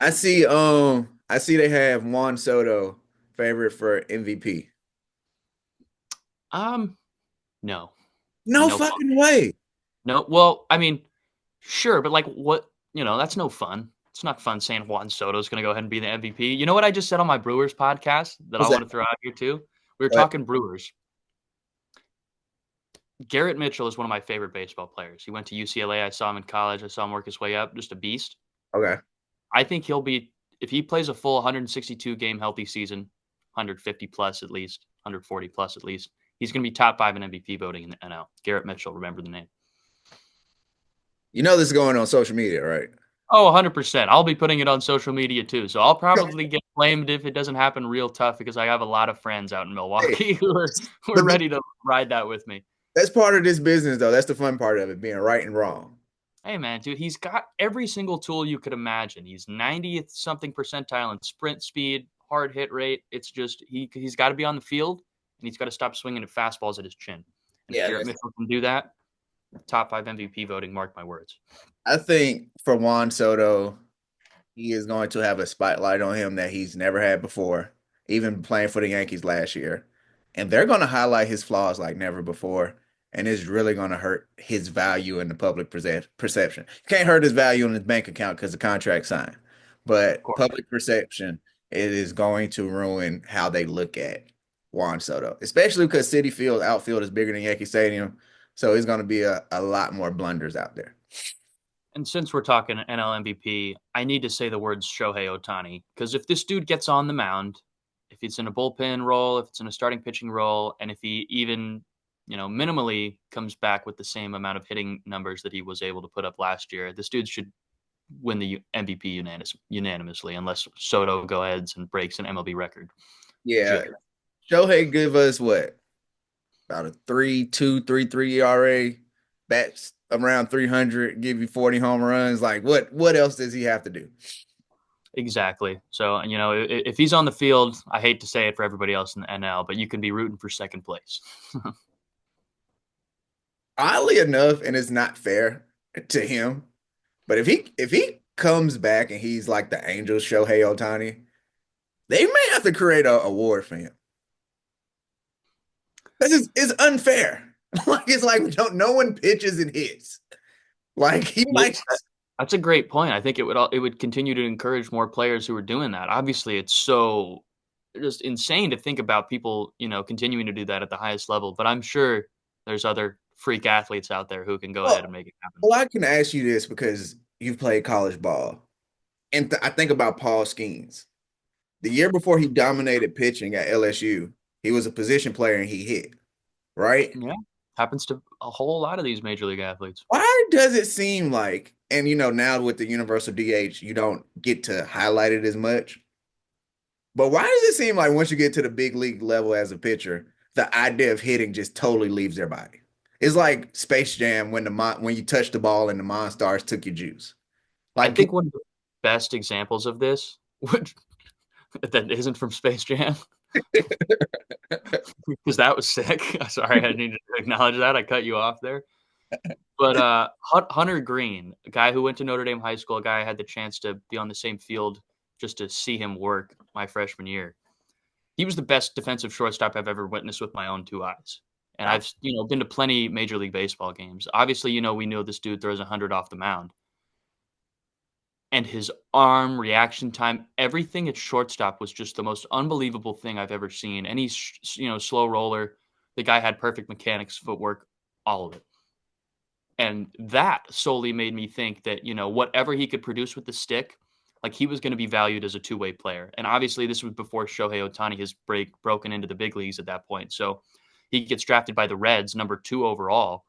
I see they have Juan Soto favorite for MVP. Um, no, No no fun. fucking way. No, well, I mean, sure, but like what, that's no fun. It's not fun saying Juan Soto's going to go ahead and be the MVP. You know what I just said on my Brewers podcast that I What's that? want to throw out here too? We were What? talking Brewers. Garrett Mitchell is one of my favorite baseball players. He went to UCLA. I saw him in college. I saw him work his way up, just a beast. Okay. I think he'll be if he plays a full 162 game healthy season, 150 plus at least, 140 plus at least. He's going to be top 5 in MVP voting in the NL. Garrett Mitchell, remember the name. You know this is going on social media, right? Oh, 100%. I'll be putting it on social media too. So I'll probably get blamed if it doesn't happen real tough because I have a lot of friends out in Hey, Milwaukee who are but ready to ride that with me. that's part of this business, though. That's the fun part of it, being right and wrong. Hey man, dude, he's got every single tool you could imagine. He's 90th something percentile in sprint speed, hard hit rate. It's just he's got to be on the field and he's got to stop swinging at fastballs at his chin. And if Yeah, Garrett Mitchell can do that, top 5 MVP voting, mark my words. I think for Juan Soto, he is going to have a spotlight on him that he's never had before, even playing for the Yankees last year. And they're going to highlight his flaws like never before. And it's really going to hurt his value in the public perception. You can't hurt his value in his bank account because the contract signed. Of But course. public perception, it is going to ruin how they look at Juan Soto, especially because Citi Field outfield is bigger than Yankee Stadium. So it's going to be a lot more blunders out there. And since we're talking NL MVP, I need to say the words Shohei Ohtani because if this dude gets on the mound, if it's in a bullpen role, if it's in a starting pitching role, and if he even, minimally comes back with the same amount of hitting numbers that he was able to put up last year, this dude should win the MVP unanimously, unless Soto go ahead and breaks an MLB record. Yeah. Jigger. Shohei give us what? About a 3.2, 3.3 ERA, bats around 300, give you 40 home runs. Like what else does he have to do? Exactly. So, if he's on the field, I hate to say it for everybody else in the NL, but you can be rooting for second place. Oddly enough, and it's not fair to him, but if he comes back and he's like the Angels Shohei Ohtani, they may have to create a award for him. This is it's unfair. Like it's like no one pitches and hits. Like he Yeah, might that's a great point. I think it would continue to encourage more players who are doing that. Obviously, it's so just insane to think about people, continuing to do that at the highest level. But I'm sure there's other freak athletes out there who can go ahead well, and make it happen. well, I can ask you this because you've played college ball. And I think about Paul Skeens. The year before he dominated pitching at LSU, he was a position player and he hit, right? Yeah, happens to a whole lot of these major league athletes. Why does it seem like, and now with the universal DH, you don't get to highlight it as much, but why does it seem like once you get to the big league level as a pitcher, the idea of hitting just totally leaves their body? It's like Space Jam when when you touch the ball and the Monstars took your juice. I Like think one of the best examples of this, which that isn't from Space Jam, because that was sick. Sorry, I needed to acknowledge that. I cut you off there. But Hunter Green, a guy who went to Notre Dame High School, a guy I had the chance to be on the same field just to see him work my freshman year. He was the best defensive shortstop I've ever witnessed with my own two eyes. And I've been to plenty Major League Baseball games. Obviously, we know this dude throws 100 off the mound, and his arm reaction time, everything at shortstop was just the most unbelievable thing I've ever seen. And he's slow roller. The guy had perfect mechanics, footwork, all of it. And that solely made me think that, whatever he could produce with the stick, like he was going to be valued as a two-way player. And obviously this was before Shohei Ohtani has broken into the big leagues at that point. So he gets drafted by the Reds, number 2 overall,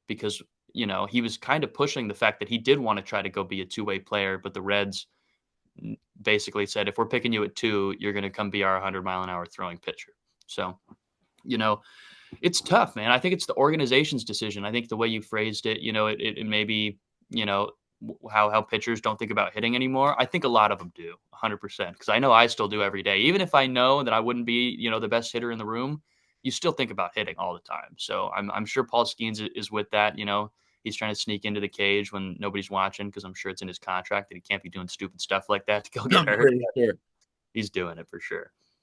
because, he was kind of pushing the fact that he did want to try to go be a two-way player, but the Reds basically said, if we're picking you at 2, you're going to come be our 100-mile-an-hour throwing pitcher. So, you know, it's tough, man. I think it's the organization's decision. I think the way you phrased it, it may be, how pitchers don't think about hitting anymore. I think a lot of them do, 100%, because I know I still do every day. Even if I know that I wouldn't be, the best hitter in the room, you still think about hitting all the time. So I'm sure Paul Skeens is with that. he's trying to sneak into the cage when nobody's watching because I'm sure it's in his contract that he can't be doing stupid stuff like that to go get I'm hurt. pretty sure. He's doing it for sure.